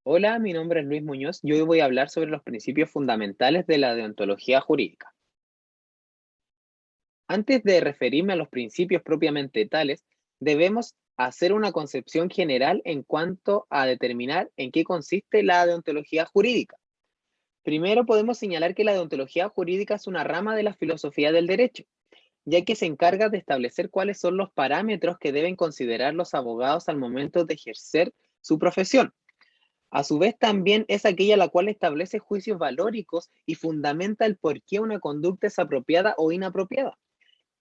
Hola, mi nombre es Luis Muñoz y hoy voy a hablar sobre los principios fundamentales de la deontología jurídica. Antes de referirme a los principios propiamente tales, debemos hacer una concepción general en cuanto a determinar en qué consiste la deontología jurídica. Primero podemos señalar que la deontología jurídica es una rama de la filosofía del derecho, ya que se encarga de establecer cuáles son los parámetros que deben considerar los abogados al momento de ejercer su profesión. A su vez, también es aquella la cual establece juicios valóricos y fundamenta el por qué una conducta es apropiada o inapropiada.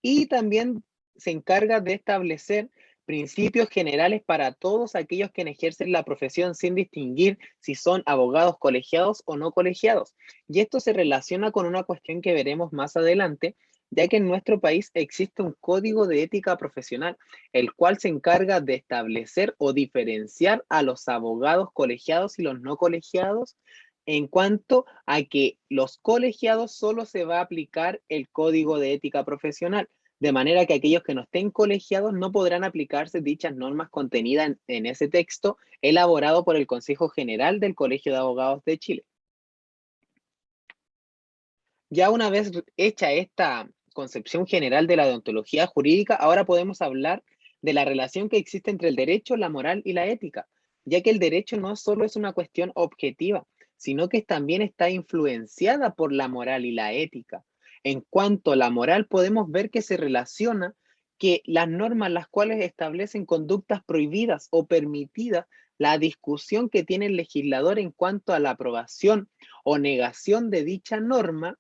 Y también se encarga de establecer principios generales para todos aquellos que ejercen la profesión sin distinguir si son abogados colegiados o no colegiados. Y esto se relaciona con una cuestión que veremos más adelante, ya que en nuestro país existe un código de ética profesional, el cual se encarga de establecer o diferenciar a los abogados colegiados y los no colegiados en cuanto a que los colegiados solo se va a aplicar el código de ética profesional, de manera que aquellos que no estén colegiados no podrán aplicarse dichas normas contenidas en ese texto elaborado por el Consejo General del Colegio de Abogados de Chile. Ya una vez hecha esta concepción general de la deontología jurídica, ahora podemos hablar de la relación que existe entre el derecho, la moral y la ética, ya que el derecho no solo es una cuestión objetiva, sino que también está influenciada por la moral y la ética. En cuanto a la moral, podemos ver que se relaciona que las normas las cuales establecen conductas prohibidas o permitidas, la discusión que tiene el legislador en cuanto a la aprobación o negación de dicha norma,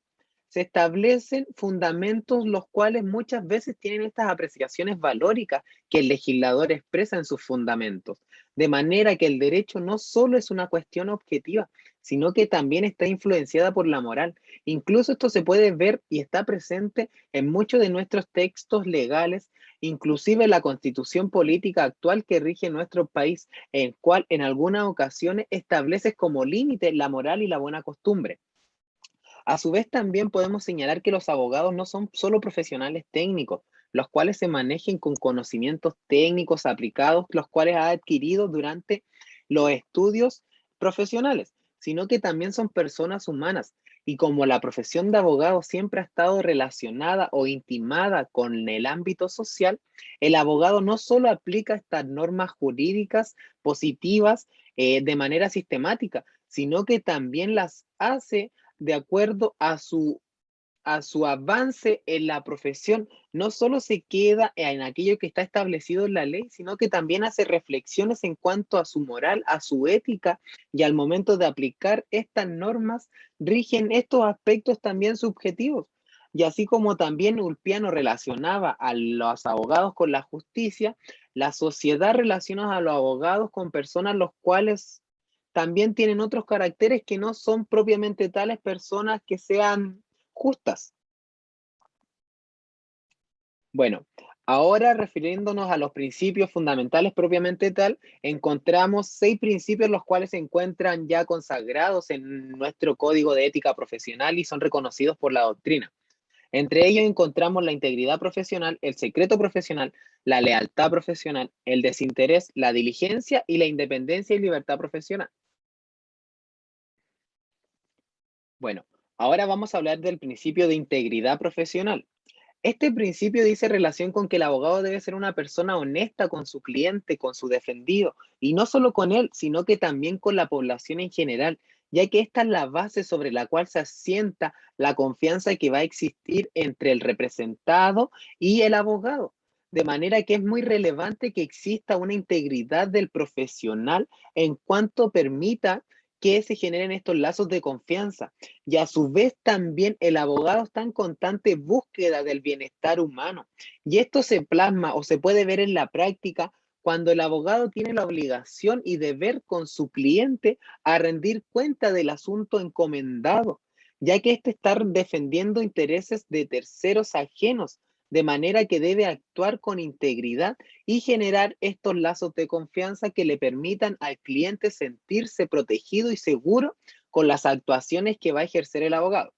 se establecen fundamentos los cuales muchas veces tienen estas apreciaciones valóricas que el legislador expresa en sus fundamentos. De manera que el derecho no solo es una cuestión objetiva, sino que también está influenciada por la moral. Incluso esto se puede ver y está presente en muchos de nuestros textos legales, inclusive la constitución política actual que rige nuestro país, en cual en algunas ocasiones establece como límite la moral y la buena costumbre. A su vez, también podemos señalar que los abogados no son solo profesionales técnicos, los cuales se manejen con conocimientos técnicos aplicados, los cuales ha adquirido durante los estudios profesionales, sino que también son personas humanas. Y como la profesión de abogado siempre ha estado relacionada o intimada con el ámbito social, el abogado no solo aplica estas normas jurídicas positivas de manera sistemática, sino que también las hace de acuerdo a su avance en la profesión. No solo se queda en aquello que está establecido en la ley, sino que también hace reflexiones en cuanto a su moral, a su ética, y al momento de aplicar estas normas, rigen estos aspectos también subjetivos. Y así como también Ulpiano relacionaba a los abogados con la justicia, la sociedad relaciona a los abogados con personas los cuales también tienen otros caracteres que no son propiamente tales personas que sean justas. Bueno, ahora refiriéndonos a los principios fundamentales propiamente tal, encontramos 6 principios los cuales se encuentran ya consagrados en nuestro código de ética profesional y son reconocidos por la doctrina. Entre ellos encontramos la integridad profesional, el secreto profesional, la lealtad profesional, el desinterés, la diligencia y la independencia y libertad profesional. Bueno, ahora vamos a hablar del principio de integridad profesional. Este principio dice relación con que el abogado debe ser una persona honesta con su cliente, con su defendido, y no solo con él, sino que también con la población en general, ya que esta es la base sobre la cual se asienta la confianza que va a existir entre el representado y el abogado. De manera que es muy relevante que exista una integridad del profesional en cuanto permita que se generen estos lazos de confianza y a su vez también el abogado está en constante búsqueda del bienestar humano. Y esto se plasma o se puede ver en la práctica cuando el abogado tiene la obligación y deber con su cliente a rendir cuenta del asunto encomendado, ya que éste está defendiendo intereses de terceros ajenos, de manera que debe actuar con integridad y generar estos lazos de confianza que le permitan al cliente sentirse protegido y seguro con las actuaciones que va a ejercer el abogado.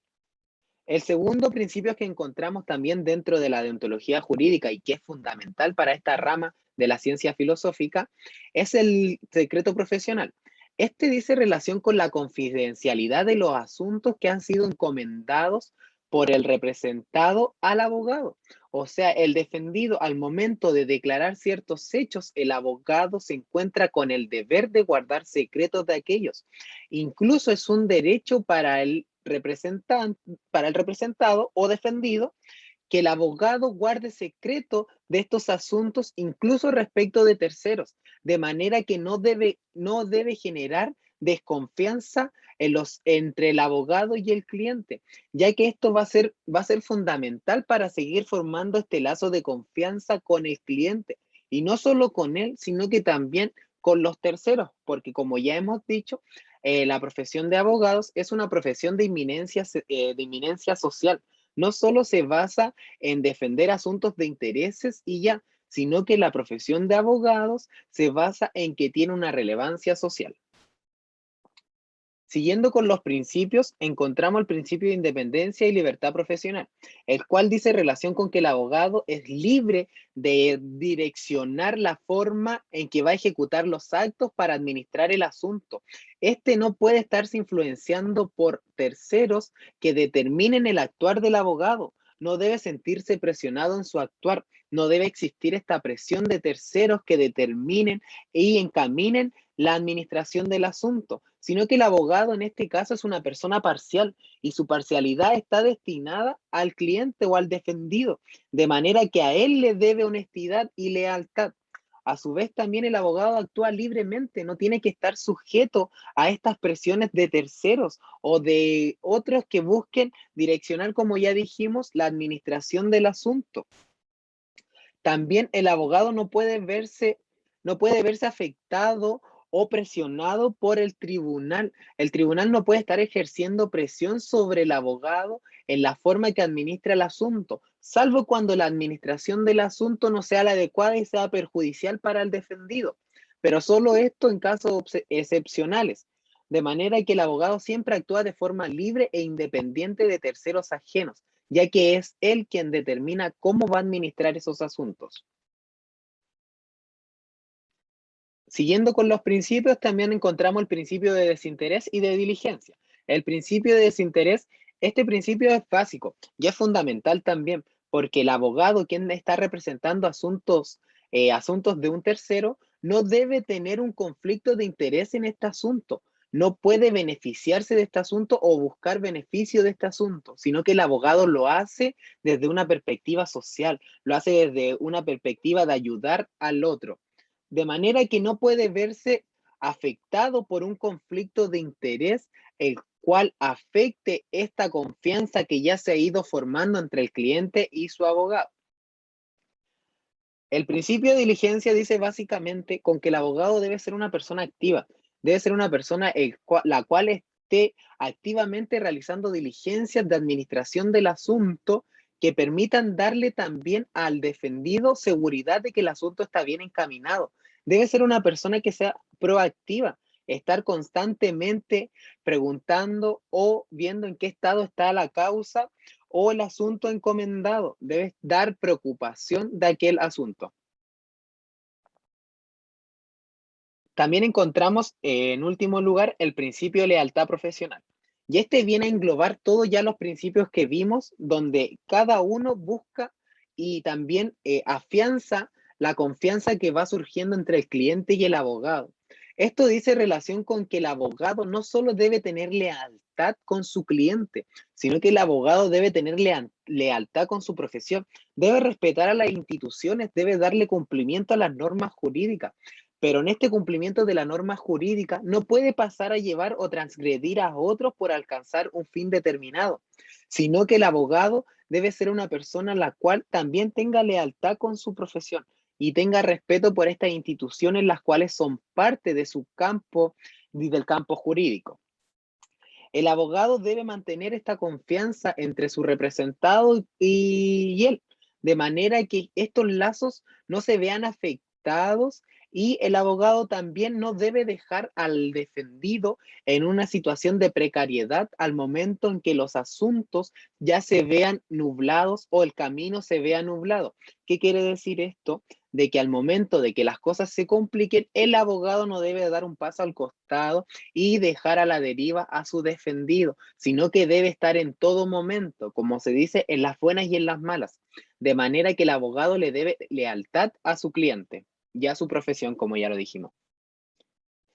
El segundo principio que encontramos también dentro de la deontología jurídica y que es fundamental para esta rama de la ciencia filosófica es el secreto profesional. Este dice relación con la confidencialidad de los asuntos que han sido encomendados por el representado al abogado. O sea, el defendido al momento de declarar ciertos hechos, el abogado se encuentra con el deber de guardar secretos de aquellos. Incluso es un derecho para el representante, para el representado o defendido que el abogado guarde secreto de estos asuntos, incluso respecto de terceros, de manera que no debe generar desconfianza entre el abogado y el cliente, ya que esto va a ser fundamental para seguir formando este lazo de confianza con el cliente, y no solo con él, sino que también con los terceros, porque como ya hemos dicho, la profesión de abogados es una profesión de inminencia social. No solo se basa en defender asuntos de intereses y ya, sino que la profesión de abogados se basa en que tiene una relevancia social. Siguiendo con los principios, encontramos el principio de independencia y libertad profesional, el cual dice relación con que el abogado es libre de direccionar la forma en que va a ejecutar los actos para administrar el asunto. Este no puede estarse influenciando por terceros que determinen el actuar del abogado. No debe sentirse presionado en su actuar. No debe existir esta presión de terceros que determinen y encaminen la administración del asunto, sino que el abogado en este caso es una persona parcial y su parcialidad está destinada al cliente o al defendido, de manera que a él le debe honestidad y lealtad. A su vez, también el abogado actúa libremente, no tiene que estar sujeto a estas presiones de terceros o de otros que busquen direccionar, como ya dijimos, la administración del asunto. También el abogado no puede verse afectado o presionado por el tribunal. El tribunal no puede estar ejerciendo presión sobre el abogado en la forma que administra el asunto, salvo cuando la administración del asunto no sea la adecuada y sea perjudicial para el defendido. Pero solo esto en casos excepcionales, de manera que el abogado siempre actúa de forma libre e independiente de terceros ajenos, ya que es él quien determina cómo va a administrar esos asuntos. Siguiendo con los principios, también encontramos el principio de desinterés y de diligencia. El principio de desinterés, este principio es básico y es fundamental también, porque el abogado, quien está representando asuntos de un tercero, no debe tener un conflicto de interés en este asunto. No puede beneficiarse de este asunto o buscar beneficio de este asunto, sino que el abogado lo hace desde una perspectiva social, lo hace desde una perspectiva de ayudar al otro, de manera que no puede verse afectado por un conflicto de interés el cual afecte esta confianza que ya se ha ido formando entre el cliente y su abogado. El principio de diligencia dice básicamente con que el abogado debe ser una persona activa, debe ser una persona la cual esté activamente realizando diligencias de administración del asunto que permitan darle también al defendido seguridad de que el asunto está bien encaminado. Debe ser una persona que sea proactiva, estar constantemente preguntando o viendo en qué estado está la causa o el asunto encomendado. Debes dar preocupación de aquel asunto. También encontramos, en último lugar, el principio de lealtad profesional. Y este viene a englobar todos ya los principios que vimos, donde cada uno busca y también afianza la confianza que va surgiendo entre el cliente y el abogado. Esto dice relación con que el abogado no solo debe tener lealtad con su cliente, sino que el abogado debe tener lealtad con su profesión, debe respetar a las instituciones, debe darle cumplimiento a las normas jurídicas, pero en este cumplimiento de la norma jurídica no puede pasar a llevar o transgredir a otros por alcanzar un fin determinado, sino que el abogado debe ser una persona la cual también tenga lealtad con su profesión y tenga respeto por estas instituciones las cuales son parte de su campo y del campo jurídico. El abogado debe mantener esta confianza entre su representado y él, de manera que estos lazos no se vean afectados, y el abogado también no debe dejar al defendido en una situación de precariedad al momento en que los asuntos ya se vean nublados o el camino se vea nublado. ¿Qué quiere decir esto? de que al momento de que las cosas se compliquen, el abogado no debe dar un paso al costado y dejar a la deriva a su defendido, sino que debe estar en todo momento, como se dice, en las buenas y en las malas, de manera que el abogado le debe lealtad a su cliente y a su profesión, como ya lo dijimos.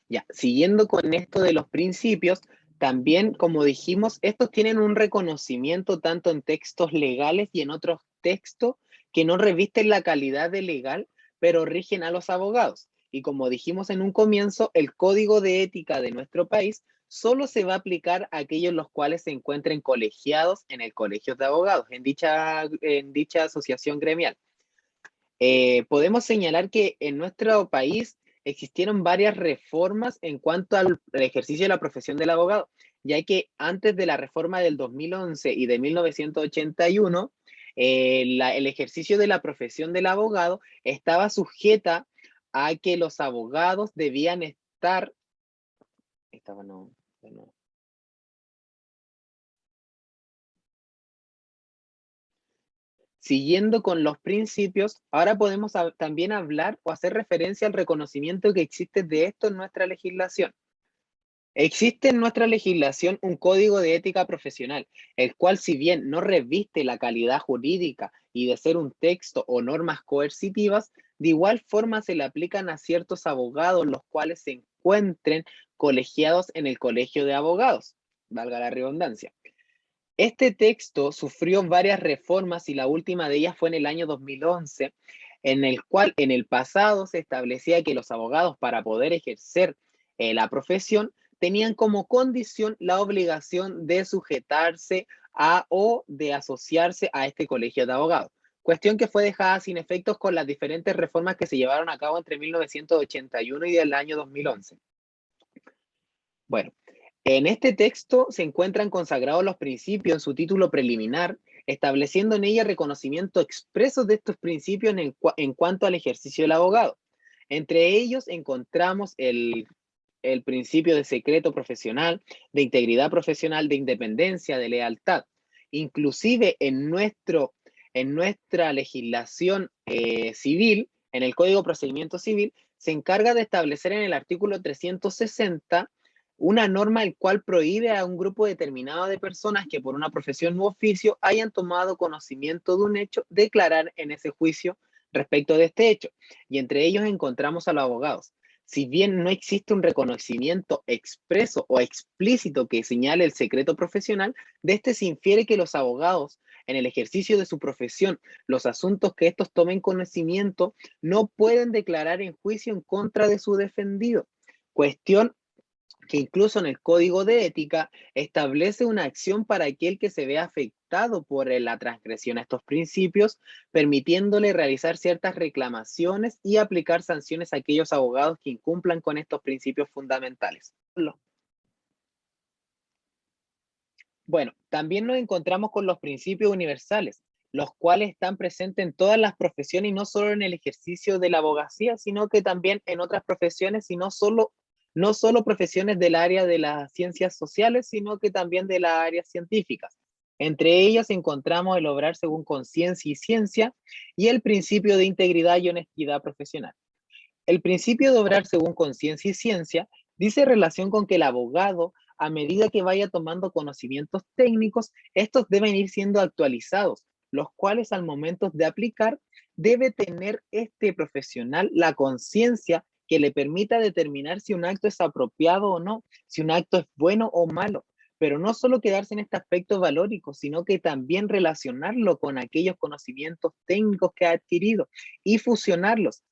Ya, siguiendo con esto de los principios, también, como dijimos, estos tienen un reconocimiento tanto en textos legales y en otros textos que no revisten la calidad de legal, pero rigen a los abogados. Y como dijimos en un comienzo, el código de ética de nuestro país solo se va a aplicar a aquellos los cuales se encuentren colegiados en el colegio de abogados, en dicha asociación gremial. Podemos señalar que en nuestro país existieron varias reformas en cuanto al ejercicio de la profesión del abogado, ya que antes de la reforma del 2011 y de 1981, el ejercicio de la profesión del abogado estaba sujeta a que los abogados debían estar, estaba no, no. Siguiendo con los principios, ahora podemos también hablar o hacer referencia al reconocimiento que existe de esto en nuestra legislación. Existe en nuestra legislación un código de ética profesional, el cual si bien no reviste la calidad jurídica y de ser un texto o normas coercitivas, de igual forma se le aplican a ciertos abogados los cuales se encuentren colegiados en el colegio de abogados, valga la redundancia. Este texto sufrió varias reformas y la última de ellas fue en el año 2011, en el cual en el pasado se establecía que los abogados para poder ejercer la profesión tenían como condición la obligación de sujetarse a o de asociarse a este colegio de abogados. Cuestión que fue dejada sin efectos con las diferentes reformas que se llevaron a cabo entre 1981 y el año 2011. Bueno, en este texto se encuentran consagrados los principios en su título preliminar, estableciendo en ella reconocimiento expreso de estos principios en cuanto al ejercicio del abogado. Entre ellos encontramos el principio de secreto profesional, de integridad profesional, de independencia, de lealtad. Inclusive en nuestra legislación civil, en el Código de Procedimiento Civil, se encarga de establecer en el artículo 360 una norma el cual prohíbe a un grupo determinado de personas que por una profesión u oficio hayan tomado conocimiento de un hecho, declarar en ese juicio respecto de este hecho. Y entre ellos encontramos a los abogados. Si bien no existe un reconocimiento expreso o explícito que señale el secreto profesional, de este se infiere que los abogados, en el ejercicio de su profesión, los asuntos que estos tomen conocimiento, no pueden declarar en juicio en contra de su defendido. Cuestión que incluso en el código de ética establece una acción para aquel que se vea afectado por la transgresión a estos principios, permitiéndole realizar ciertas reclamaciones y aplicar sanciones a aquellos abogados que incumplan con estos principios fundamentales. Bueno, también nos encontramos con los principios universales, los cuales están presentes en todas las profesiones y no solo en el ejercicio de la abogacía, sino que también en otras profesiones y no solo profesiones del área de las ciencias sociales, sino que también de las áreas científicas. Entre ellas encontramos el obrar según conciencia y ciencia y el principio de integridad y honestidad profesional. El principio de obrar según conciencia y ciencia dice relación con que el abogado, a medida que vaya tomando conocimientos técnicos, estos deben ir siendo actualizados, los cuales al momento de aplicar debe tener este profesional la conciencia que le permita determinar si un acto es apropiado o no, si un acto es bueno o malo, pero no solo quedarse en este aspecto valórico, sino que también relacionarlo con aquellos conocimientos técnicos que ha adquirido y fusionarlos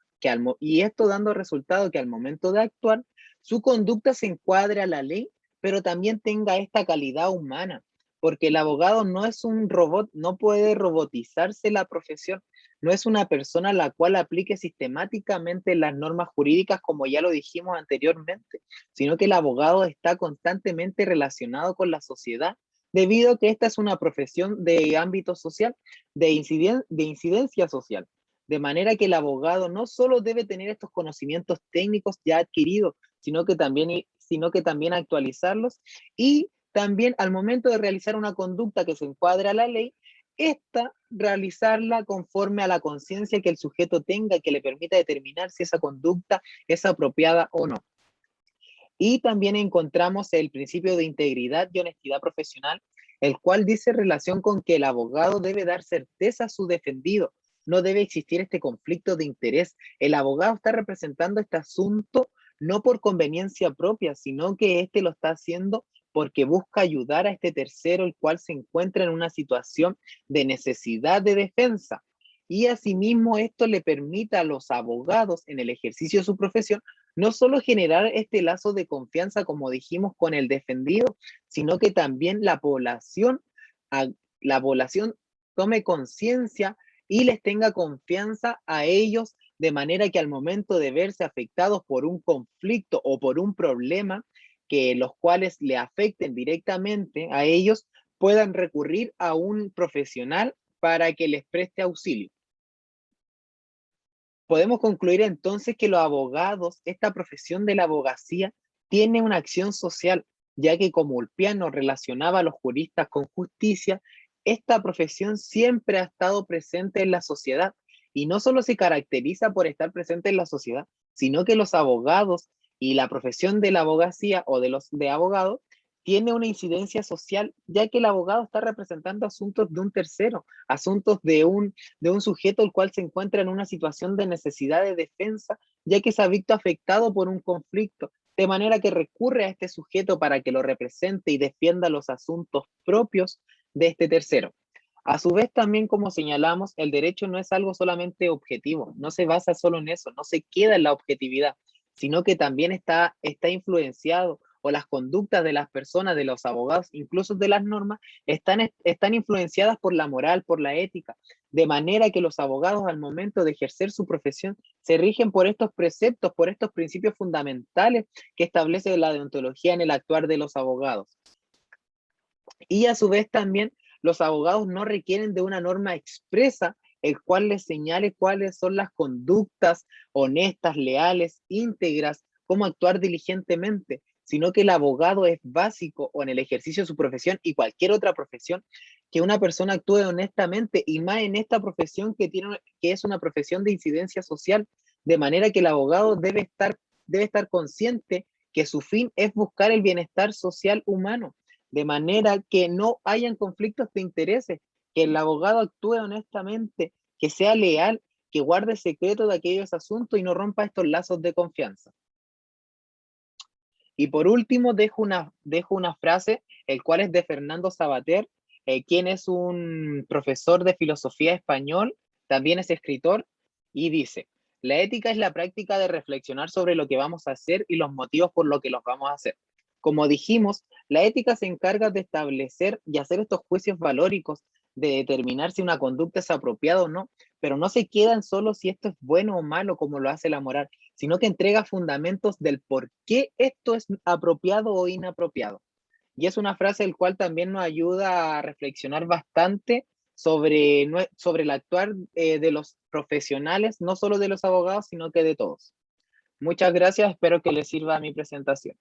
y esto dando resultado que al momento de actuar, su conducta se encuadre a la ley, pero también tenga esta calidad humana, porque el abogado no es un robot, no puede robotizarse la profesión, no es una persona a la cual aplique sistemáticamente las normas jurídicas como ya lo dijimos anteriormente, sino que el abogado está constantemente relacionado con la sociedad, debido a que esta es una profesión de ámbito social, de incidencia social. De manera que el abogado no solo debe tener estos conocimientos técnicos ya adquiridos, sino que también actualizarlos y también al momento de realizar una conducta que se encuadre a la ley, esta realizarla conforme a la conciencia que el sujeto tenga, que le permita determinar si esa conducta es apropiada o no. Y también encontramos el principio de integridad y honestidad profesional, el cual dice relación con que el abogado debe dar certeza a su defendido. No debe existir este conflicto de interés. El abogado está representando este asunto no por conveniencia propia, sino que éste lo está haciendo porque busca ayudar a este tercero, el cual se encuentra en una situación de necesidad de defensa. Y asimismo esto le permite a los abogados en el ejercicio de su profesión no solo generar este lazo de confianza, como dijimos, con el defendido, sino que también la población tome conciencia y les tenga confianza a ellos, de manera que al momento de verse afectados por un conflicto o por un problema que los cuales le afecten directamente a ellos, puedan recurrir a un profesional para que les preste auxilio. Podemos concluir entonces que los abogados, esta profesión de la abogacía, tiene una acción social, ya que como Ulpiano relacionaba a los juristas con justicia, esta profesión siempre ha estado presente en la sociedad y no solo se caracteriza por estar presente en la sociedad, sino que los abogados y la profesión de la abogacía o de los de abogados tiene una incidencia social, ya que el abogado está representando asuntos de un tercero, asuntos de un sujeto el cual se encuentra en una situación de necesidad de defensa, ya que se ha visto afectado por un conflicto, de manera que recurre a este sujeto para que lo represente y defienda los asuntos propios de este tercero. A su vez, también como señalamos, el derecho no es algo solamente objetivo, no se basa solo en eso, no se queda en la objetividad, sino que también está influenciado o las conductas de las personas, de los abogados, incluso de las normas, están influenciadas por la moral, por la ética, de manera que los abogados al momento de ejercer su profesión se rigen por estos preceptos, por estos principios fundamentales que establece la deontología en el actuar de los abogados. Y a su vez también los abogados no requieren de una norma expresa el cual les señale cuáles son las conductas honestas, leales, íntegras, cómo actuar diligentemente, sino que el abogado es básico o en el ejercicio de su profesión y cualquier otra profesión, que una persona actúe honestamente y más en esta profesión que es una profesión de incidencia social, de manera que el abogado debe estar consciente que su fin es buscar el bienestar social humano, de manera que no hayan conflictos de intereses, que el abogado actúe honestamente, que sea leal, que guarde secreto de aquellos asuntos y no rompa estos lazos de confianza. Y por último, dejo una frase, el cual es de Fernando Savater, quien es un profesor de filosofía español, también es escritor, y dice, la ética es la práctica de reflexionar sobre lo que vamos a hacer y los motivos por los que los vamos a hacer. Como dijimos, la ética se encarga de establecer y hacer estos juicios valóricos, de determinar si una conducta es apropiada o no, pero no se quedan solo si esto es bueno o malo como lo hace la moral, sino que entrega fundamentos del por qué esto es apropiado o inapropiado. Y es una frase el cual también nos ayuda a reflexionar bastante sobre el actuar de los profesionales, no solo de los abogados, sino que de todos. Muchas gracias, espero que les sirva mi presentación.